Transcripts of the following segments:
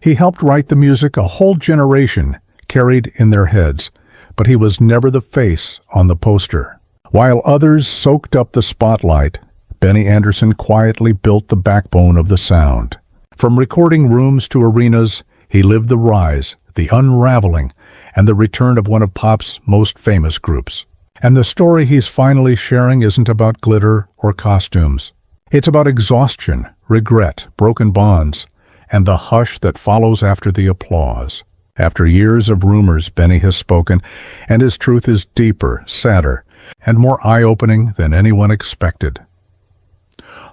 He helped write the music a whole generation carried in their heads, but he was never the face on the poster. While others soaked up the spotlight, Benny Andersson quietly built the backbone of the sound. From recording rooms to arenas, he lived the rise, the unraveling, and the return of one of pop's most famous groups. And the story he's finally sharing isn't about glitter or costumes. It's about exhaustion, regret, broken bonds, and the hush that follows after the applause. After years of rumors, Benny has spoken, and his truth is deeper, sadder, and more eye-opening than anyone expected.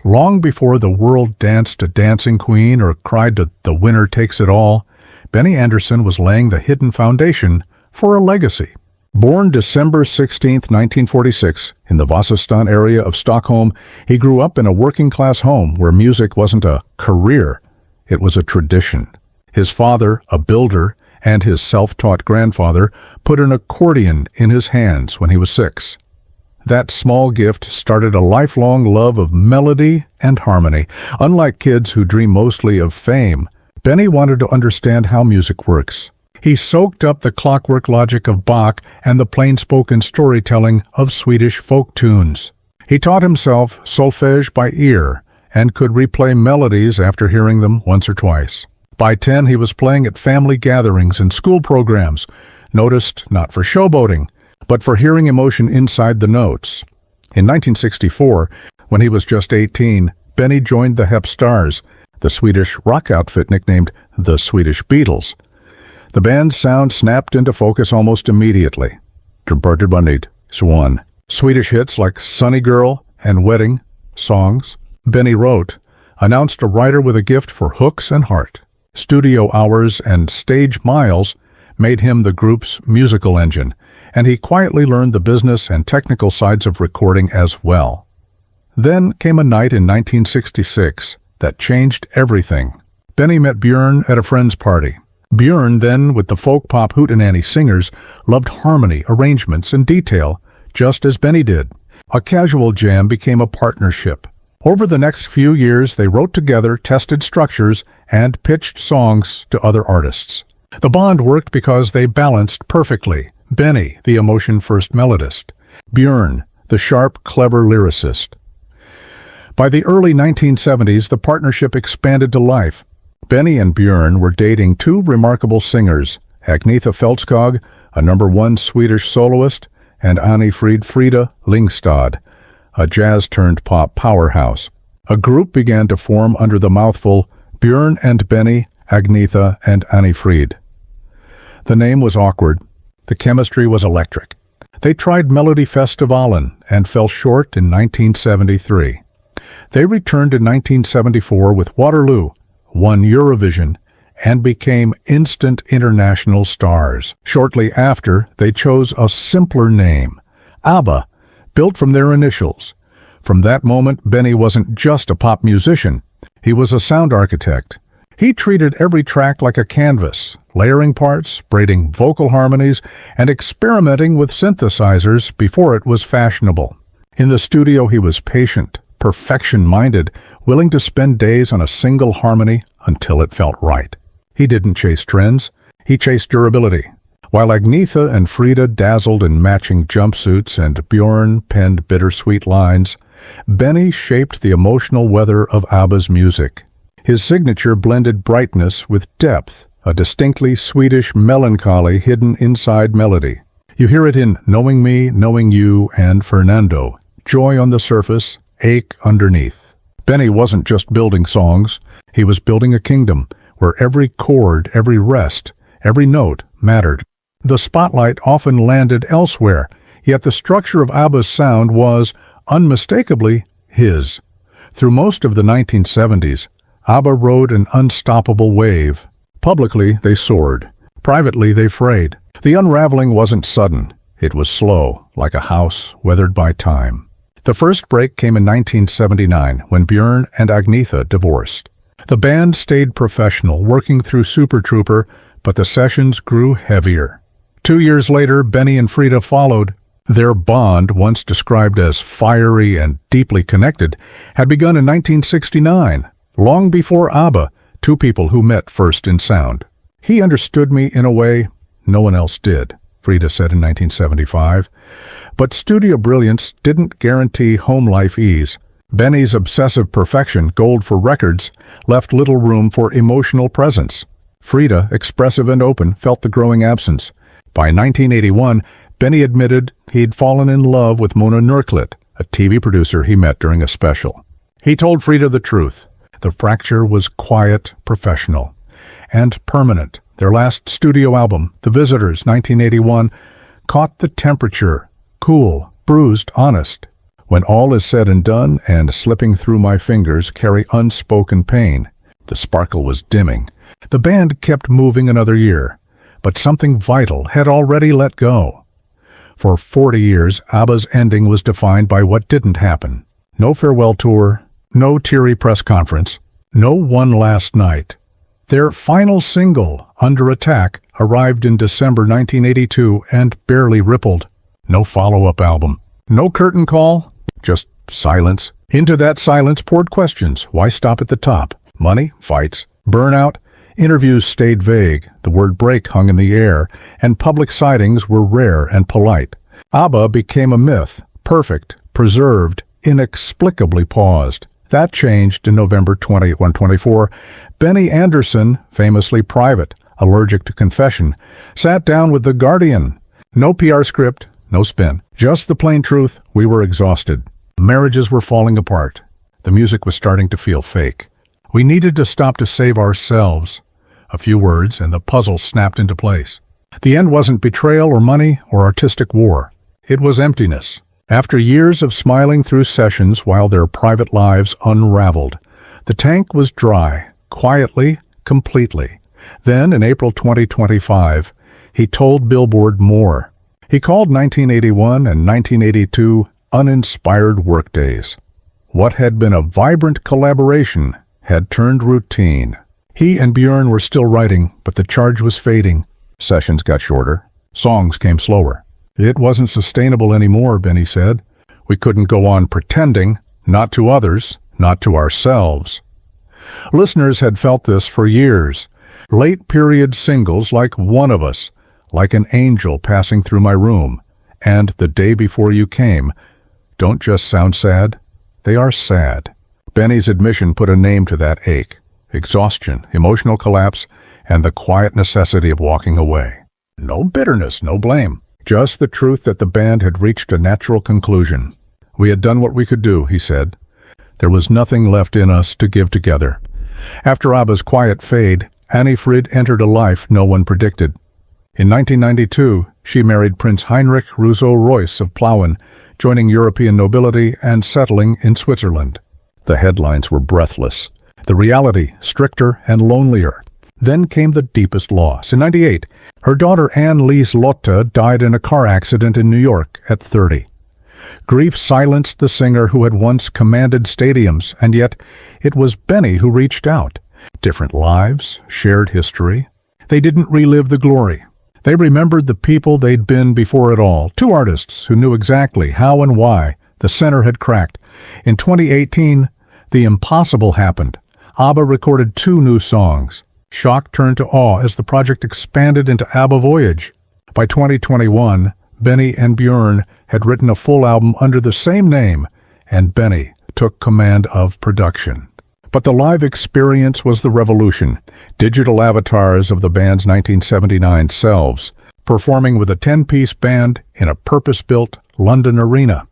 Long before the world danced a dancing queen or cried to "the winner takes it all," Benny Andersson was laying the hidden foundation for a legacy. Born December 16, 1946, in the Vasastan area of Stockholm, he grew up in a working-class home where music wasn't a career, it was a tradition. His father, a builder, and his self-taught grandfather put an accordion in his hands when he was 6. That small gift started a lifelong love of melody and harmony. Unlike kids who dream mostly of fame, Benny wanted to understand how music works. He soaked up the clockwork logic of Bach and the plain-spoken storytelling of Swedish folk tunes. He taught himself solfege by ear and could replay melodies after hearing them once or twice. By 10, he was playing at family gatherings and school programs, noticed not for showboating, but for hearing emotion inside the notes. In 1964, when he was just 18, Benny joined the Hep Stars, the Swedish rock outfit nicknamed the Swedish Beatles. The band's sound snapped into focus almost immediately. Departed Swan. Swedish hits like Sunny Girl and Wedding songs Benny wrote announced a writer with a gift for hooks and heart. Studio hours and stage miles made him the group's musical engine, and he quietly learned the business and technical sides of recording as well. Then came a night in 1966 that changed everything. Benny met Björn at a friend's party. Björn, then with the folk pop hootenanny singers, loved harmony, arrangements, and detail, just as Benny did. A casual jam became a partnership. Over the next few years, they wrote together, tested structures, and pitched songs to other artists. The bond worked because they balanced perfectly. Benny, the emotion-first melodist. Björn, the sharp, clever lyricist. By the early 1970s, the partnership expanded to life. Benny and Björn were dating two remarkable singers, Agnetha Fältskog, a #1 Swedish soloist, and Annie Frida Lingstad, a jazz-turned-pop powerhouse. A group began to form under the mouthful Björn and Benny, Agnetha and Annie Frid. The name was awkward. The chemistry was electric. They tried Melodifestivalen and fell short in 1973. They returned in 1974 with Waterloo, won Eurovision, and became instant international stars. Shortly after, they chose a simpler name, ABBA, built from their initials. From that moment, Benny wasn't just a pop musician. He was a sound architect. He treated every track like a canvas, layering parts, braiding vocal harmonies, and experimenting with synthesizers before it was fashionable. In the studio, he was patient, perfection-minded, willing to spend days on a single harmony until it felt right. He didn't chase trends. He chased durability. While Agnetha and Frida dazzled in matching jumpsuits and Björn penned bittersweet lines, Benny shaped the emotional weather of ABBA's music. His signature blended brightness with depth, a distinctly Swedish melancholy hidden inside melody. You hear it in Knowing Me, Knowing You, and Fernando, joy on the surface, ache underneath. Benny wasn't just building songs, he was building a kingdom where every chord, every rest, every note mattered. The spotlight often landed elsewhere, yet the structure of ABBA's sound was, unmistakably, his. Through most of the 1970s, ABBA rode an unstoppable wave. Publicly, they soared. Privately, they frayed. The unraveling wasn't sudden. It was slow, like a house weathered by time. The first break came in 1979, when Björn and Agnetha divorced. The band stayed professional, working through Super Trooper, but the sessions grew heavier. 2 years later, Benny and Frida followed. Their bond, once described as fiery and deeply connected, had begun in 1969, long before ABBA, two people who met first in sound. He understood me in a way no one else did, Frida said in 1975. But studio brilliance didn't guarantee home life ease. Benny's obsessive perfection, gold for records, left little room for emotional presence. Frida, expressive and open, felt the growing absence. By 1981, Benny admitted he'd fallen in love with Mona Nurklit, a TV producer he met during a special. He told Frida the truth. The fracture was quiet, professional, and permanent. Their last studio album, The Visitors, 1981, caught the temperature, cool, bruised, honest. When all is said and done, and slipping through my fingers carry unspoken pain. The sparkle was dimming. The band kept moving another year, but something vital had already let go. For 40 years, ABBA's ending was defined by what didn't happen. No farewell tour, no teary press conference, no one last night. Their final single, Under Attack, arrived in December 1982 and barely rippled. No follow-up album. No curtain call, just silence. Into that silence poured questions. Why stop at the top? Money? Fights? Burnout? Interviews stayed vague. The word break hung in the air, and public sightings were rare and polite. ABBA became a myth, perfect, preserved, inexplicably paused. That changed in November 2124. Benny Andersson, famously private, allergic to confession, sat down with The Guardian. No PR script, no spin. Just the plain truth, we were exhausted. Marriages were falling apart. The music was starting to feel fake. We needed to stop to save ourselves. A few words, and the puzzle snapped into place. The end wasn't betrayal or money or artistic war. It was emptiness. After years of smiling through sessions while their private lives unraveled, the tank was dry, quietly, completely. Then, in April 2025, he told Billboard more. He called 1981 and 1982 uninspired workdays. What had been a vibrant collaboration had turned routine. He and Björn were still writing, but the charge was fading. Sessions got shorter. Songs came slower. It wasn't sustainable anymore, Benny said. We couldn't go on pretending, not to others, not to ourselves. Listeners had felt this for years. Late-period singles like One of Us, Like an Angel Passing Through My Room, and The Day Before You Came don't just sound sad, they are sad. Benny's admission put a name to that ache. Exhaustion, emotional collapse, and the quiet necessity of walking away. No bitterness, no blame. Just the truth that the band had reached a natural conclusion. We had done what we could do, he said. There was nothing left in us to give together. After ABBA's quiet fade, Annie Frid entered a life no one predicted. In 1992, she married Prince Heinrich Rousseau-Royce of Plauen, joining European nobility and settling in Switzerland. The headlines were breathless. The reality, stricter and lonelier. Then came the deepest loss. In 1998, her daughter Anne-Lise Lotte died in a car accident in New York at 30. Grief silenced the singer who had once commanded stadiums, and yet it was Benny who reached out. Different lives, shared history. They didn't relive the glory. They remembered the people they'd been before it all. Two artists who knew exactly how and why the center had cracked. In 2018, the impossible happened. ABBA recorded 2 new songs. Shock turned to awe as the project expanded into ABBA Voyage. By 2021, Benny and Björn had written a full album under the same name, and Benny took command of production. But the live experience was the revolution. Digital avatars of the band's 1979 selves, performing with a 10-piece band in a purpose-built London arena.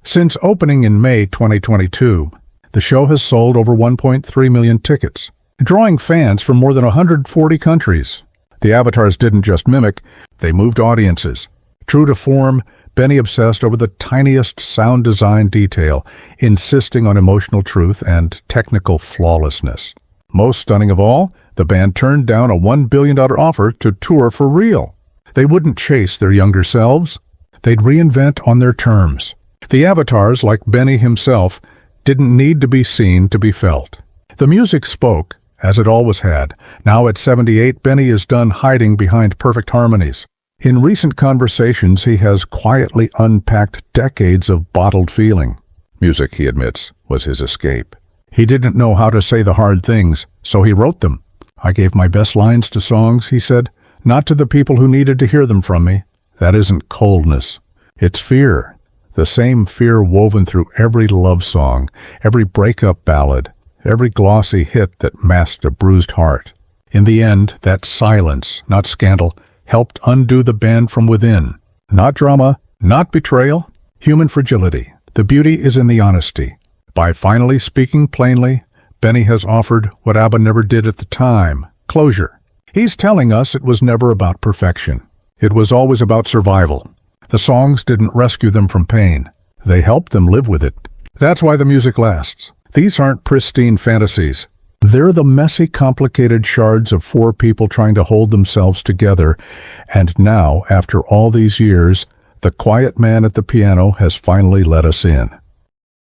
Since opening in May 2022, the show has sold over 1.3 million tickets, drawing fans from more than 140 countries. The avatars didn't just mimic, they moved audiences. True to form, Benny obsessed over the tiniest sound design detail, insisting on emotional truth and technical flawlessness. Most stunning of all, the band turned down a $1 billion offer to tour for real. They wouldn't chase their younger selves. They'd reinvent on their terms. The avatars, like Benny himself, didn't need to be seen to be felt. The music spoke, as it always had. Now at 78, Benny is done hiding behind perfect harmonies. In recent conversations, he has quietly unpacked decades of bottled feeling. Music, he admits, was his escape. He didn't know how to say the hard things, so he wrote them. I gave my best lines to songs, he said, not to the people who needed to hear them from me. That isn't coldness. It's fear. The same fear woven through every love song, every breakup ballad, every glossy hit that masked a bruised heart. In the end, that silence, not scandal, helped undo the band from within. Not drama, not betrayal, human fragility. The beauty is in the honesty. By finally speaking plainly, Benny has offered what ABBA never did at the time, closure. He's telling us it was never about perfection. It was always about survival. The songs didn't rescue them from pain. They helped them live with it. That's why the music lasts. These aren't pristine fantasies. They're the messy, complicated shards of four people trying to hold themselves together. And now, after all these years, the quiet man at the piano has finally let us in.